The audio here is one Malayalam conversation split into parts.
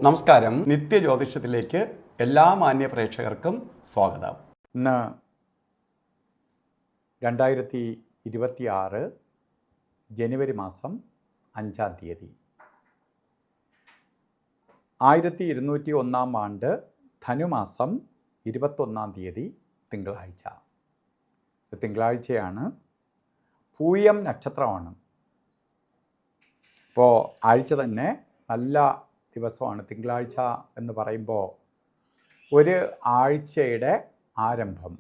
നമസ്കാരം. നിത്യജ്യോതിഷത്തിലേക്ക് എല്ലാ മാന്യ പ്രേക്ഷകർക്കും സ്വാഗതം. ഇന്ന് 2026 ജനുവരി മാസം 5-ാം തീയതി, 1201 ആണ്ട് ധനുമാസം 21-ാം തീയതി തിങ്കളാഴ്ച. തിങ്കളാഴ്ചയാണ്, പൂയം നക്ഷത്രമാണ്. ഇപ്പോൾ ആഴ്ച തന്നെ നല്ല ദിവസമാണ്. തിങ്കളാഴ്ച എന്ന് പറയുമ്പോൾ ഒരു ആഴ്ചയുടെ ആരംഭം.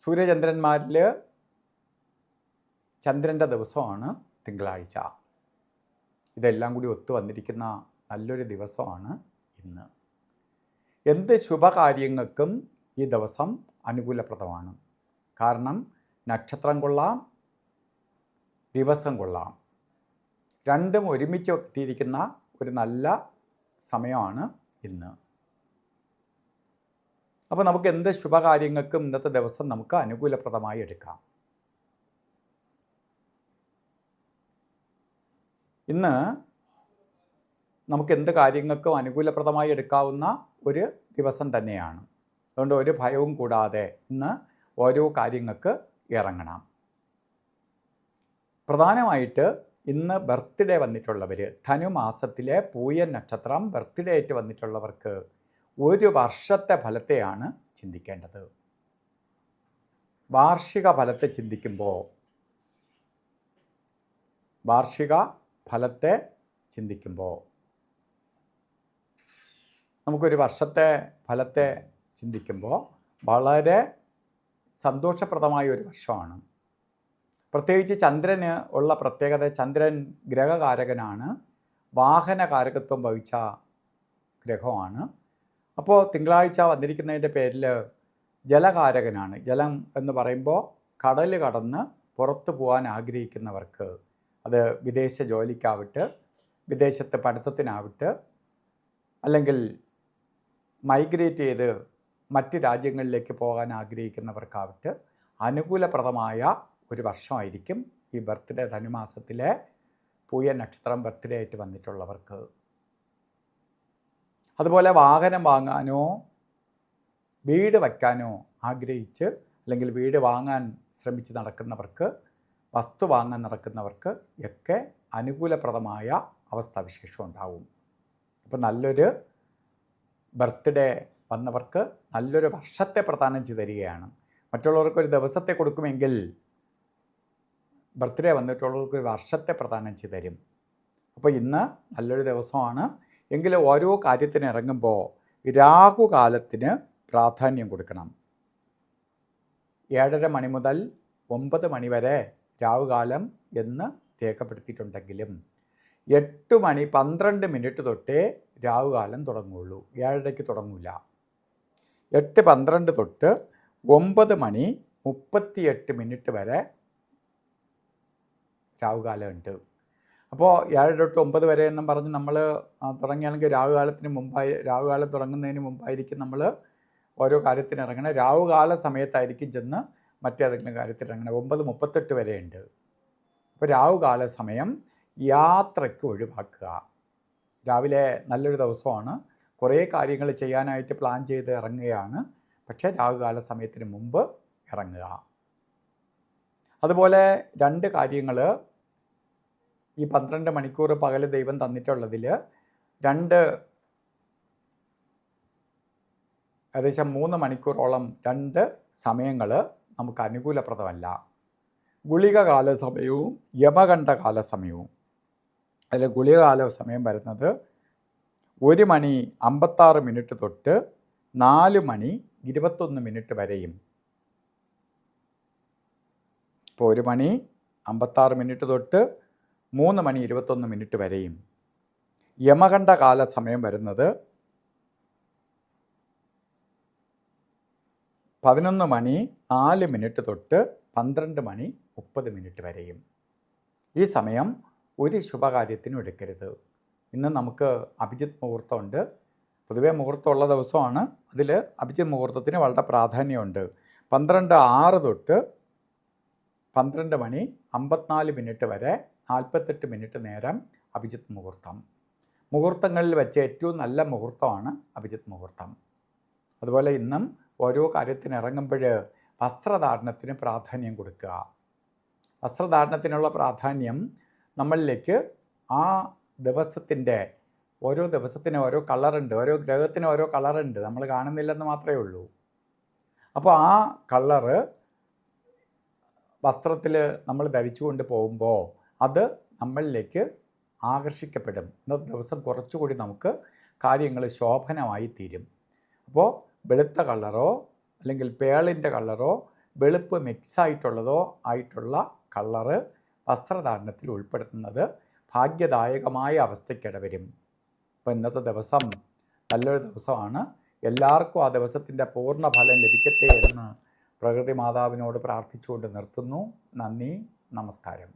സൂര്യചന്ദ്രന്മാരിൽ ചന്ദ്രൻ്റെ ദിവസമാണ് തിങ്കളാഴ്ച. ഇതെല്ലാം കൂടി ഒത്തു വന്നിരിക്കുന്ന നല്ലൊരു ദിവസമാണ് ഇന്ന്. എന്ത് ശുഭകാര്യങ്ങൾക്കും ഈ ദിവസം അനുകൂലപ്രദമാണ്. കാരണം നക്ഷത്രം കൊള്ളാം, ദിവസം കൊള്ളാം, രണ്ടും ഒരുമിച്ച് എത്തിയിരിക്കുന്ന ഒരു നല്ല സമയമാണ് ഇന്ന്. അപ്പോൾ നമുക്ക് എന്ത് ശുഭകാര്യങ്ങൾക്കും ഇന്നത്തെ ദിവസം നമുക്ക് അനുകൂലപ്രദമായി എടുക്കാം. ഇന്ന് നമുക്ക് എന്ത് കാര്യങ്ങൾക്കും അനുകൂലപ്രദമായി എടുക്കാവുന്ന ഒരു ദിവസം തന്നെയാണ്. അതുകൊണ്ട് ഒരു ഭയവും കൂടാതെ ഇന്ന് ഓരോ കാര്യങ്ങൾക്ക് ഇറങ്ങണം. പ്രധാനമായിട്ട് ഇന്ന് ബർത്ത്ഡേ വന്നിട്ടുള്ളവർ, ധനുമാസത്തിലെ പൂയൻ നക്ഷത്രം ബർത്ത്ഡേ ആയിട്ട് വന്നിട്ടുള്ളവർക്ക് ഒരു വർഷത്തെ ഫലത്തെയാണ് ചിന്തിക്കേണ്ടത്. വാർഷിക ഫലത്തെ ചിന്തിക്കുമ്പോൾ നമുക്കൊരു വർഷത്തെ ഫലത്തെ ചിന്തിക്കുമ്പോൾ വളരെ സന്തോഷപ്രദമായ ഒരു വർഷമാണ്. പ്രത്യേകിച്ച് ചന്ദ്രന് ഉള്ള പ്രത്യേകത, ചന്ദ്രൻ ഗ്രഹകാരകനാണ്, വാഹനകാരകത്വം വഹിച്ച ഗ്രഹമാണ്. അപ്പോൾ തിങ്കളാഴ്ച വന്നിരിക്കുന്നതിൻ്റെ പേരിൽ ജലകാരകനാണ്. ജലം എന്ന് പറയുമ്പോൾ കടൽ കടന്ന് പുറത്തു പോകാൻ ആഗ്രഹിക്കുന്നവർക്ക്, അത് വിദേശ ജോലിക്കാവട്ടെ, വിദേശത്ത് പഠിത്തത്തിനാവട്ടെ, അല്ലെങ്കിൽ മൈഗ്രേറ്റ് ചെയ്ത് മറ്റ് രാജ്യങ്ങളിലേക്ക് പോകാൻ ആഗ്രഹിക്കുന്നവർക്കാവട്ടെ, അനുകൂലപ്രദമായ ഒരു വർഷമായിരിക്കും ഈ ബർത്ത്ഡേ, ധനുമാസത്തിലെ പൂയ നക്ഷത്രം ബർത്ത്ഡേ ആയിട്ട് വന്നിട്ടുള്ളവർക്ക്. അതുപോലെ വാഹനം വാങ്ങാനോ വീട് വയ്ക്കാനോ ആഗ്രഹിച്ച്, അല്ലെങ്കിൽ വീട് വാങ്ങാൻ ശ്രമിച്ച് നടക്കുന്നവർക്ക്, വസ്തു വാങ്ങാൻ നടക്കുന്നവർക്ക് ഒക്കെ അനുകൂലപ്രദമായ അവസ്ഥാവിശേഷം ഉണ്ടാവും. അപ്പോൾ നല്ലൊരു ബർത്ത്ഡേ വന്നവർക്ക് നല്ലൊരു വർഷത്തെ പ്രദാനം ചെയ്തു തരികയാണ്. മറ്റുള്ളവർക്കൊരു ദിവസത്തെ കൊടുക്കുമെങ്കിൽ ബർത്ത്ഡേ വന്നിട്ടുള്ളവർക്ക് ഒരു വർഷത്തെ പ്രദാനം ചെയ്തു തരും. അപ്പോൾ ഇന്ന് നല്ലൊരു ദിവസമാണ്. എങ്കിലും ഓരോ കാര്യത്തിന് ഇറങ്ങുമ്പോൾ രാഹുകാലത്തിന് പ്രാധാന്യം കൊടുക്കണം. 7:30 മണി മുതൽ 9 മണി വരെ രാഹുകാലം എന്ന് രേഖപ്പെടുത്തിയിട്ടുണ്ടെങ്കിലും 8 മണി 12 മിനിറ്റ് തൊട്ടേ രാഹുകാലം തുടങ്ങുള്ളൂ. 7:30 തുടങ്ങില്ല. 8:12 തൊട്ട് 9 മണി 38 മിനിറ്റ് വരെ രാഹുകാലം ഉണ്ട്. അപ്പോൾ 7 തൊട്ട് 9 വരെ എന്നും പറഞ്ഞ് നമ്മൾ തുടങ്ങിയാണെങ്കിൽ രാഹുകാലം തുടങ്ങുന്നതിന് മുമ്പായിരിക്കും നമ്മൾ ഓരോ കാര്യത്തിന് ഇറങ്ങണം. രാഹുകാല സമയത്തായിരിക്കും ചെന്ന് മറ്റേതെങ്കിലും കാര്യത്തിൽ ഇറങ്ങണം. 9:38 വരെ ഉണ്ട്. അപ്പോൾ രാഹുകാല സമയം യാത്രയ്ക്ക് ഒഴിവാക്കുക. രാവിലെ നല്ലൊരു ദിവസമാണ്, കുറേ കാര്യങ്ങൾ ചെയ്യാനായിട്ട് പ്ലാൻ ചെയ്ത് ഇറങ്ങുകയാണ്. പക്ഷേ രാഹുകാല സമയത്തിന് മുമ്പ് ഇറങ്ങുക. അതുപോലെ 2 കാര്യങ്ങൾ ഈ 12 മണിക്കൂർ പകൽ ദൈവം തന്നിട്ടുള്ളതിൽ 2 ഏകദേശം 3 മണിക്കൂറോളം 2 സമയങ്ങൾ നമുക്ക് അനുകൂലപ്രദമല്ല. ഗുളികകാല സമയവും യമകണ്ഠകാല സമയവും. അതിൽ ഗുളികകാല സമയം വരുന്നത് 1 മണി 56 മിനിറ്റ് തൊട്ട് 4 മണി 21 മിനിറ്റ് വരെയും. ഇപ്പോൾ 1 മണി 56 മിനിറ്റ് തൊട്ട് 3 മണി 21 മിനിറ്റ് വരെയും. യമകണ്ഠകാല സമയം വരുന്നത് 11 മണി 4 മിനിറ്റ് തൊട്ട് 12 മണി 30 മിനിറ്റ് വരെയും. ഈ സമയം ഒരു ശുഭകാര്യത്തിനും എടുക്കരുത്. ഇന്ന് നമുക്ക് അഭിജിത്ത് മുഹൂർത്തമുണ്ട്. പൊതുവേ മുഹൂർത്തമുള്ള ദിവസമാണ്. അതിൽ അഭിജിത്ത് മുഹൂർത്തത്തിന് വളരെ പ്രാധാന്യമുണ്ട്. 12:06 തൊട്ട് 12 മണി 54 മിനിറ്റ് വരെ 48 മിനിറ്റ് നേരം അഭിജിത്ത് മുഹൂർത്തം. മുഹൂർത്തങ്ങളിൽ വെച്ച് ഏറ്റവും നല്ല മുഹൂർത്തമാണ് അഭിജിത്ത് മുഹൂർത്തം. അതുപോലെ ഇന്നും ഓരോ കാര്യത്തിന് ഇറങ്ങുമ്പോൾ വസ്ത്രധാരണത്തിന് പ്രാധാന്യം കൊടുക്കുക. വസ്ത്രധാരണത്തിനുള്ള പ്രാധാന്യം നമ്മളിലേക്ക് ആ ദിവസത്തിൻ്റെ ഓരോ ദിവസത്തിനും ഓരോ കളറുണ്ട്, ഓരോ ഗ്രഹത്തിനും ഓരോ കളറുണ്ട്, നമ്മൾ കാണുന്നില്ലെന്ന് മാത്രമേ ഉള്ളൂ. അപ്പോൾ ആ കളറ് വസ്ത്രത്തിൽ നമ്മൾ ധരിച്ചുകൊണ്ട് പോകുമ്പോൾ അത് നമ്മളിലേക്ക് ആകർഷിക്കപ്പെടും. ഇന്നത്തെ ദിവസം കുറച്ചുകൂടി നമുക്ക് കാര്യങ്ങൾ ശോഭനമായി തീരും. അപ്പോൾ വെളുത്ത കളറോ അല്ലെങ്കിൽ പേളിൻ്റെ കളറോ വെളുപ്പ് മിക്സായിട്ടുള്ളതോ ആയിട്ടുള്ള കളറ് വസ്ത്രധാരണത്തിൽ ഉൾപ്പെടുത്തുന്നത് ഭാഗ്യദായകമായ അവസ്ഥയ്ക്കിടവരും. അപ്പോൾ ഇന്നത്തെ ദിവസം നല്ലൊരു ദിവസമാണ്. എല്ലാവർക്കും ആ ദിവസത്തിൻ്റെ പൂർണ്ണ ഫലം ലഭിക്കട്ടെ എന്ന് പ്രകൃതി മാതാവിനോട് പ്രാർത്ഥിച്ചുകൊണ്ട് നിർത്തുന്നു. നന്ദി, നമസ്കാരം.